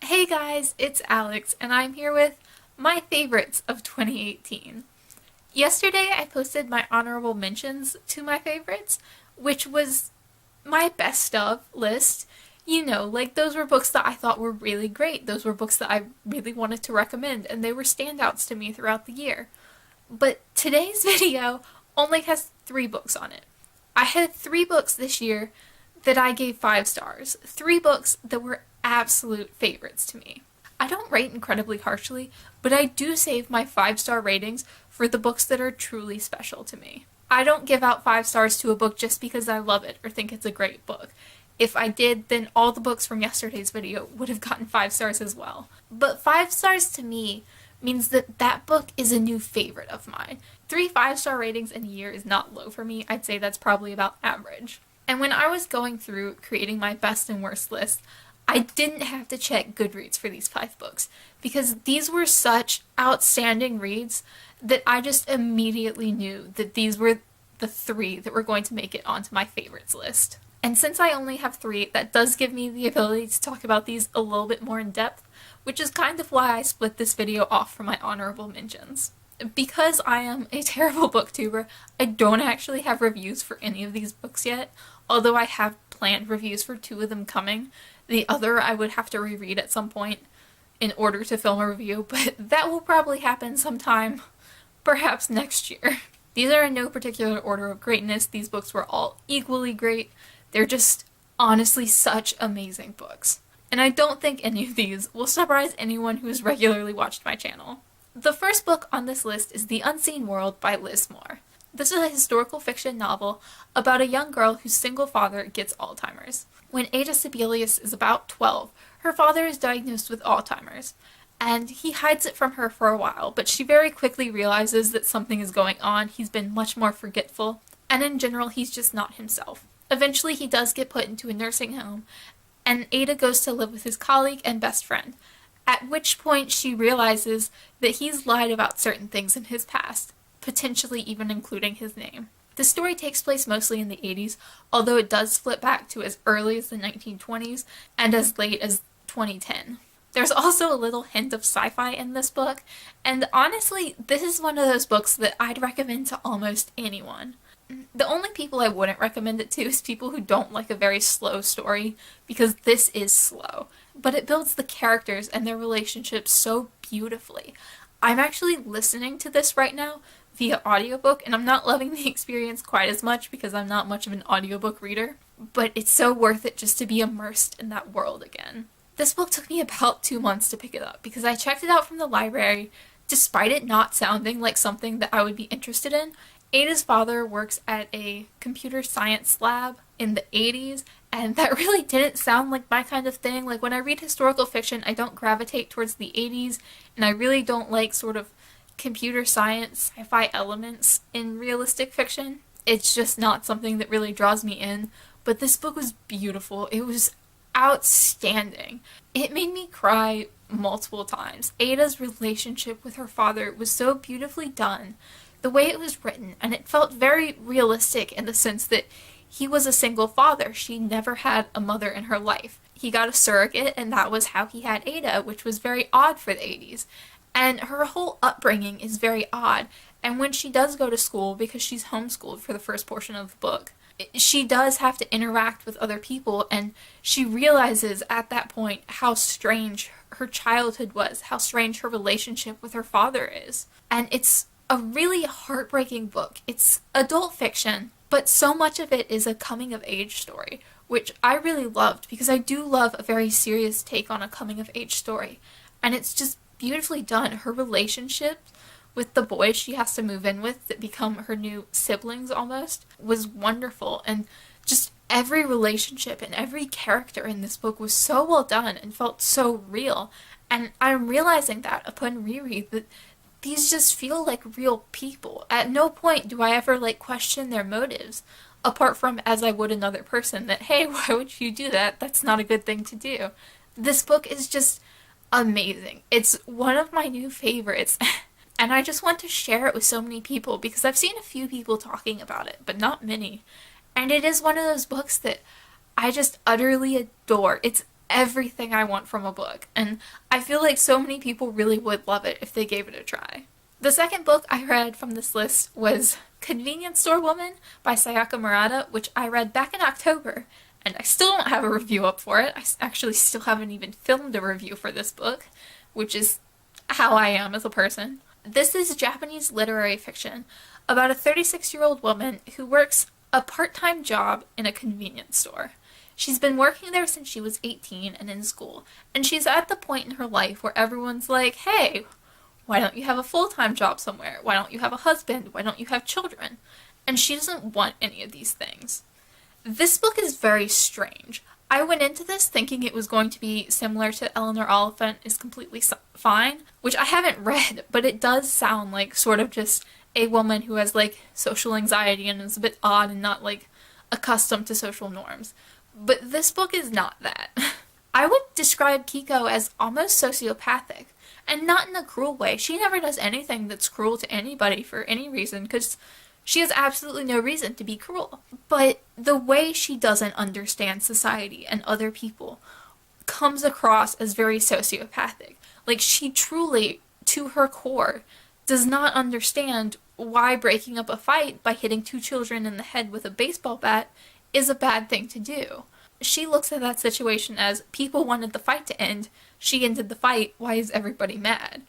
Hey guys, it's Alex, and I'm here with my favorites of 2018. Yesterday I posted my honorable mentions to my favorites, which was my best of list. Like those were books that I thought were really great. Those were books that I really wanted to recommend, and they were standouts to me throughout the year. But today's video only has 3 books on it. I had 3 books this year that I gave 5 stars. 3 books that were absolute favorites to me. I don't rate incredibly harshly, but I do save my 5-star ratings for the books that are truly special to me. I don't give out 5 stars to a book just because I love it or think it's a great book. If I did, then all the books from yesterday's video would have gotten 5 stars as well. But 5 stars to me means that that book is a new favorite of mine. 3 5-star ratings in a year is not low for me. I'd say that's probably about average. And when I was going through creating my best and worst list, I didn't have to check Goodreads for these 5 books because these were such outstanding reads that I just immediately knew that these were the 3 that were going to make it onto my favorites list. And since I only have 3, that does give me the ability to talk about these a little bit more in depth, which is kind of why I split this video off from my honorable mentions. Because I am a terrible booktuber, I don't actually have reviews for any of these books yet, although I have planned reviews for 2 of them coming. The other I would have to reread at some point in order to film a review, but that will probably happen sometime, perhaps next year. These are in no particular order of greatness. These books were all equally great. They're just honestly such amazing books. And I don't think any of these will surprise anyone who has regularly watched my channel. The first book on this list is The Unseen World by Liz Moore. This is a historical fiction novel about a young girl whose single father gets Alzheimer's. When Ada Sibelius is about 12, her father is diagnosed with Alzheimer's, and he hides it from her for a while, but she very quickly realizes that something is going on. He's been much more forgetful, and in general, he's just not himself. Eventually, he does get put into a nursing home, and Ada goes to live with his colleague and best friend, at which point she realizes that he's lied about certain things in his past, potentially even including his name. The story takes place mostly in the 80s, although it does flip back to as early as the 1920s and as late as 2010. There's also a little hint of sci-fi in this book, and honestly, this is one of those books that I'd recommend to almost anyone. The only people I wouldn't recommend it to is people who don't like a very slow story, because this is slow, but it builds the characters and their relationships so beautifully. I'm actually listening to this right now via audiobook, and I'm not loving the experience quite as much because I'm not much of an audiobook reader, but it's so worth it just to be immersed in that world again. This book took me about 2 months to pick it up because I checked it out from the library despite it not sounding like something that I would be interested in. Ada's father works at a computer science lab in the 80s, and that really didn't sound like my kind of thing. Like, when I read historical fiction, I don't gravitate towards the 80s, and I really don't like sort of computer science, sci-fi elements in realistic fiction. It's just not something that really draws me in, but this book was beautiful. It was outstanding. It made me cry multiple times. Ada's relationship with her father was so beautifully done. The way it was written, and it felt very realistic in the sense that he was a single father. She never had a mother in her life. He got a surrogate, and that was how he had Ada, which was very odd for the 80s. And her whole upbringing is very odd. And when she does go to school, because she's homeschooled for the first portion of the book, she does have to interact with other people, and she realizes at that point how strange her childhood was, how strange her relationship with her father is. And it's a really heartbreaking book. It's adult fiction, but so much of it is a coming-of-age story, which I really loved because I do love a very serious take on a coming-of-age story. And it's just beautifully done. Her relationship with the boys she has to move in with that become her new siblings almost was wonderful, and just every relationship and every character in this book was so well done and felt so real. And I'm realizing that upon reread that these just feel like real people. At no point do I ever question their motives, apart from as I would another person that, hey, why would you do that? That's not a good thing to do. This book is just amazing. It's one of my new favorites, and I just want to share it with so many people because I've seen a few people talking about it, but not many. And it is one of those books that I just utterly adore. It's everything I want from a book, and I feel like so many people really would love it if they gave it a try. The second book I read from this list was Convenience Store Woman by Sayaka Murata, which I read back in October, and I still don't have a review up for it. I actually still haven't even filmed a review for this book, which is how I am as a person. This is Japanese literary fiction about a 36-year-old woman who works a part-time job in a convenience store. She's been working there since she was 18 and in school, and she's at the point in her life where everyone's like, hey, why don't you have a full-time job somewhere? Why don't you have a husband? Why don't you have children? And she doesn't want any of these things. This book is very strange. I went into this thinking it was going to be similar to Eleanor Oliphant is Completely Fine, which I haven't read, but it does sound like sort of just a woman who has like social anxiety and is a bit odd and not like accustomed to social norms. But this book is not that. I would describe Kiko as almost sociopathic, and not in a cruel way. She never does anything that's cruel to anybody for any reason, because she has absolutely no reason to be cruel. But the way she doesn't understand society and other people comes across as very sociopathic. Like, she truly, to her core, does not understand why breaking up a fight by hitting two children in the head with a baseball bat is a bad thing to do. She looks at that situation as people wanted the fight to end, she ended the fight, why is everybody mad?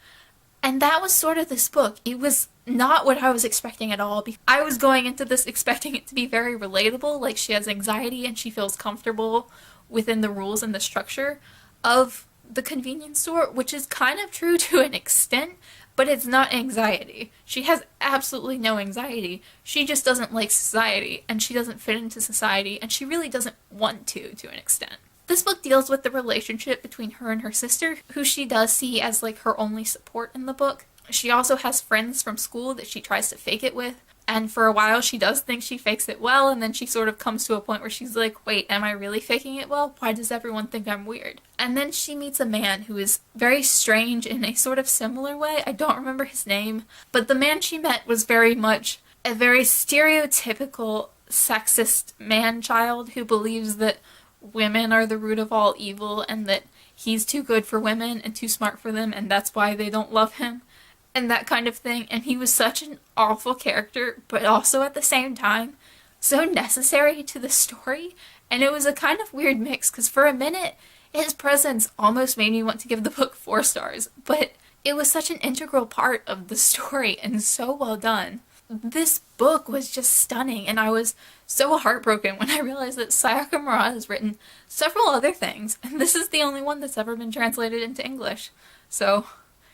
And that was sort of this book. It was not what I was expecting at all. I was going into this expecting it to be very relatable, like she has anxiety and she feels comfortable within the rules and the structure of the convenience store, which is kind of true to an extent, but it's not anxiety. She has absolutely no anxiety. She just doesn't like society, and she doesn't fit into society, and she really doesn't want to an extent. This book deals with the relationship between her and her sister, who she does see as like her only support in the book. She also has friends from school that she tries to fake it with, and for a while she does think she fakes it well, and then she sort of comes to a point where she's like, wait, am I really faking it well? Why does everyone think I'm weird? And then she meets a man who is very strange in a sort of similar way. I don't remember his name, but the man she met was very much a very stereotypical sexist man-child who believes that women are the root of all evil and that he's too good for women and too smart for them, and that's why they don't love him. And that kind of thing, and he was such an awful character, but also at the same time, so necessary to the story, and it was a kind of weird mix, because for a minute, his presence almost made me want to give the book 4 stars, but it was such an integral part of the story, and so well done. This book was just stunning, and I was so heartbroken when I realized that Sayaka Murata has written several other things, and this is the only one that's ever been translated into English, so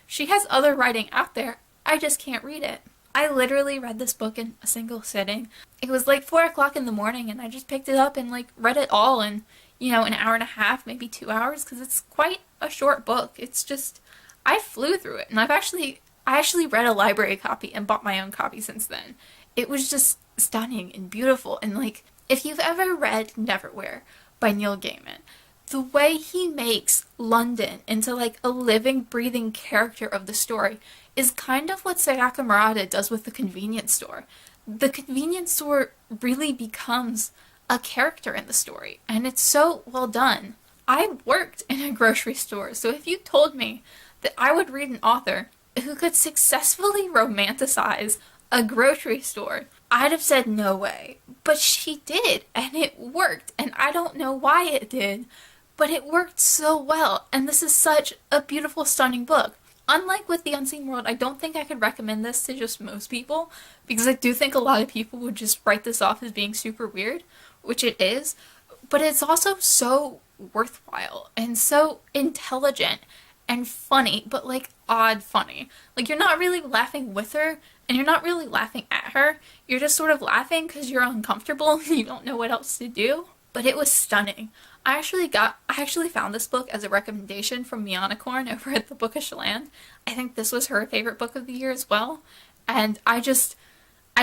she has other writing out there, I just can't read it. I literally read this book in a single sitting. It was like 4 o'clock in the morning and I just picked it up and like read it all in, an hour and a half, maybe 2 hours, because it's quite a short book. It's just, I flew through it, and I actually read a library copy and bought my own copy since then. It was just stunning and beautiful, and like, if you've ever read Neverwhere by Neil Gaiman, the way he makes London into like a living, breathing character of the story is kind of what Sayaka Murata does with the convenience store. The convenience store really becomes a character in the story, and it's so well done. I worked in a grocery store, so if you told me that I would read an author who could successfully romanticize a grocery store, I'd have said no way. But she did, and it worked, and I don't know why it did, but it worked so well, and this is such a beautiful, stunning book. Unlike with The Unseen World, I don't think I could recommend this to just most people, because I do think a lot of people would just write this off as being super weird, which it is, but it's also so worthwhile, and so intelligent, and funny, but like odd funny. Like, you're not really laughing with her, and you're not really laughing at her, you're just sort of laughing because you're uncomfortable and you don't know what else to do, but it was stunning. I actually found this book as a recommendation from Mianacorn over at the Bookish Land. I think this was her favorite book of the year as well, and I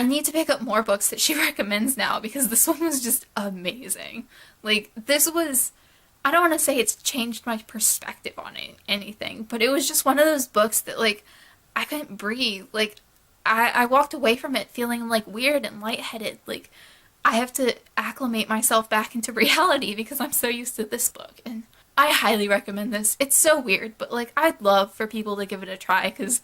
need to pick up more books that she recommends now, because this one was just amazing. Like, this was, I don't want to say it's changed my perspective on anything, but it was just one of those books that, like, I couldn't breathe. Like, I walked away from it feeling, like, weird and lightheaded. Like, I have to acclimate myself back into reality because I'm so used to this book. And I highly recommend this. It's so weird, but like I'd love for people to give it a try because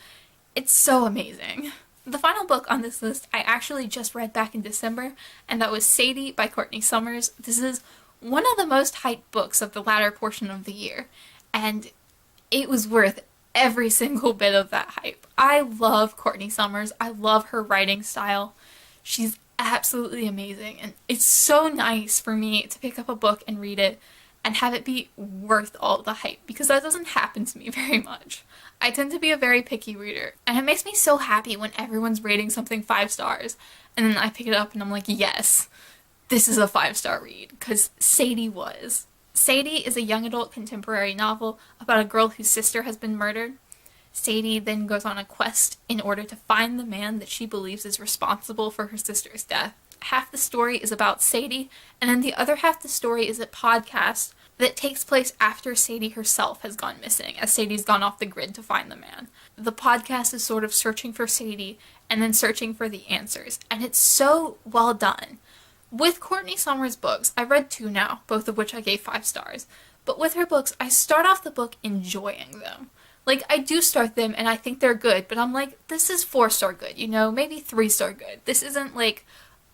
it's so amazing. The final book on this list I actually just read back in December, and that was Sadie by Courtney Summers. This is one of the most hyped books of the latter portion of the year, and it was worth every single bit of that hype. I love Courtney Summers. I love her writing style. She's absolutely amazing, and it's so nice for me to pick up a book and read it and have it be worth all the hype because that doesn't happen to me very much. I tend to be a very picky reader, and it makes me so happy when everyone's rating something 5 stars, and then I pick it up and I'm like, yes, this is a 5-star read, because Sadie was. Sadie is a young adult contemporary novel about a girl whose sister has been murdered. Sadie then goes on a quest in order to find the man that she believes is responsible for her sister's death. Half the story is about Sadie, and then the other half of the story is a podcast that takes place after Sadie herself has gone missing, as Sadie's gone off the grid to find the man. The podcast is sort of searching for Sadie and then searching for the answers, and it's so well done. With Courtney Summers' books, I've read 2 now, both of which I gave 5 stars, but with her books, I start off the book enjoying them. Like, I do start them and I think they're good, but I'm like, this is 4-star good, maybe 3-star good. This isn't like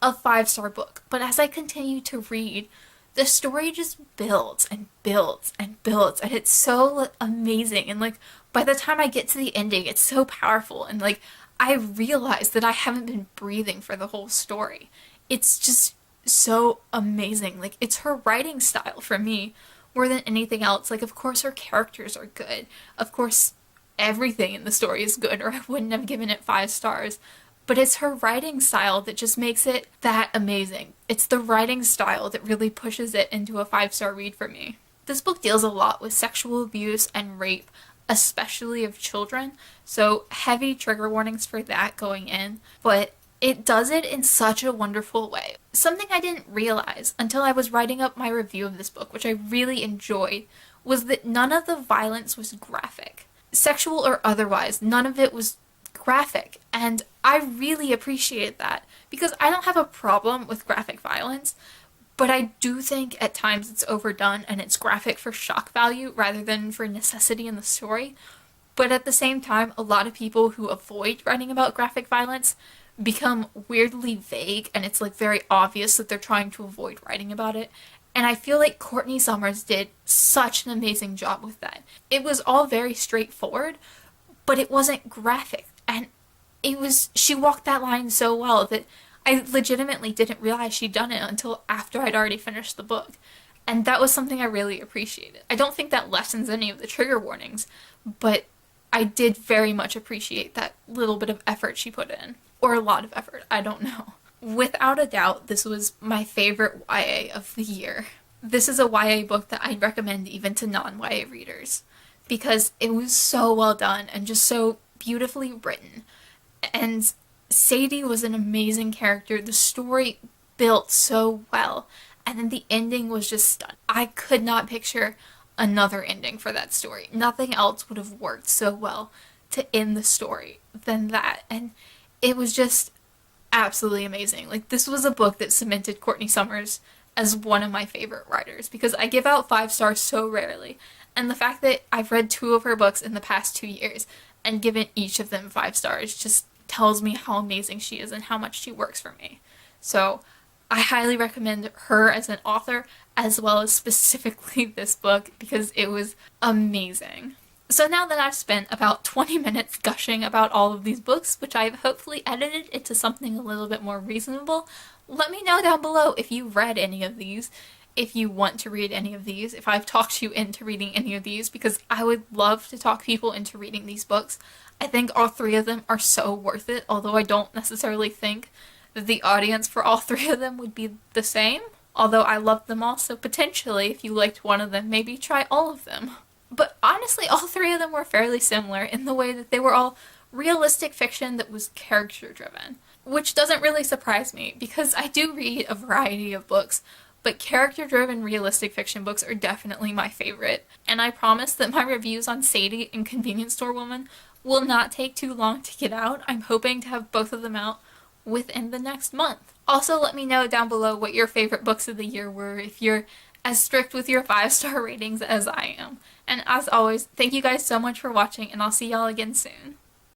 a 5-star book. But as I continue to read, the story just builds and builds and builds, and it's so amazing. And like, by the time I get to the ending, it's so powerful, and like, I realize that I haven't been breathing for the whole story. It's just so amazing. Like, it's her writing style for me more than anything else. Like, of course her characters are good. Of course everything in the story is good, or I wouldn't have given it 5 stars. But it's her writing style that just makes it that amazing. It's the writing style that really pushes it into a 5-star read for me. This book deals a lot with sexual abuse and rape, especially of children, so heavy trigger warnings for that going in, but it does it in such a wonderful way. Something I didn't realize until I was writing up my review of this book, which I really enjoyed, was that none of the violence was graphic. Sexual or otherwise, none of it was graphic, and I really appreciated that because I don't have a problem with graphic violence, but I do think at times it's overdone and it's graphic for shock value rather than for necessity in the story. But at the same time, a lot of people who avoid writing about graphic violence become weirdly vague, and it's like very obvious that they're trying to avoid writing about it. And I feel like Courtney Summers did such an amazing job with that. It was all very straightforward, but it wasn't graphic. And she walked that line so well that I legitimately didn't realize she'd done it until after I'd already finished the book. And that was something I really appreciated. I don't think that lessens any of the trigger warnings, but I did very much appreciate that little bit of effort she put in. Or a lot of effort, I don't know. Without a doubt, this was my favorite YA of the year. This is a YA book that I'd recommend even to non-YA readers, because it was so well done and just so beautifully written. And Sadie was an amazing character. The story built so well, and then the ending was just stunning. I could not picture another ending for that story. Nothing else would have worked so well to end the story than that. And it was just absolutely amazing. Like, this was a book that cemented Courtney Summers as one of my favorite writers, because I give out 5 stars so rarely. And the fact that I've read 2 of her books in the past 2 years and given each of them 5 stars just tells me how amazing she is and how much she works for me. So I highly recommend her as an author, as well as specifically this book, because it was amazing. So now that I've spent about 20 minutes gushing about all of these books, which I've hopefully edited into something a little bit more reasonable, let me know down below if you've read any of these, if you want to read any of these, if I've talked you into reading any of these, because I would love to talk people into reading these books. I think all 3 of them are so worth it, although I don't necessarily think that the audience for all 3 of them would be the same, although I love them all, so potentially if you liked one of them, maybe try all of them. But honestly, all 3 of them were fairly similar in the way that they were all realistic fiction that was character-driven, which doesn't really surprise me, because I do read a variety of books, but character-driven realistic fiction books are definitely my favorite, and I promise that my reviews on Sadie and Convenience Store Woman will not take too long to get out. I'm hoping to have both of them out within the next month. Also, let me know down below what your favorite books of the year were, if you're as strict with your 5-star ratings as I am. And as always, thank you guys so much for watching, and I'll see y'all again soon.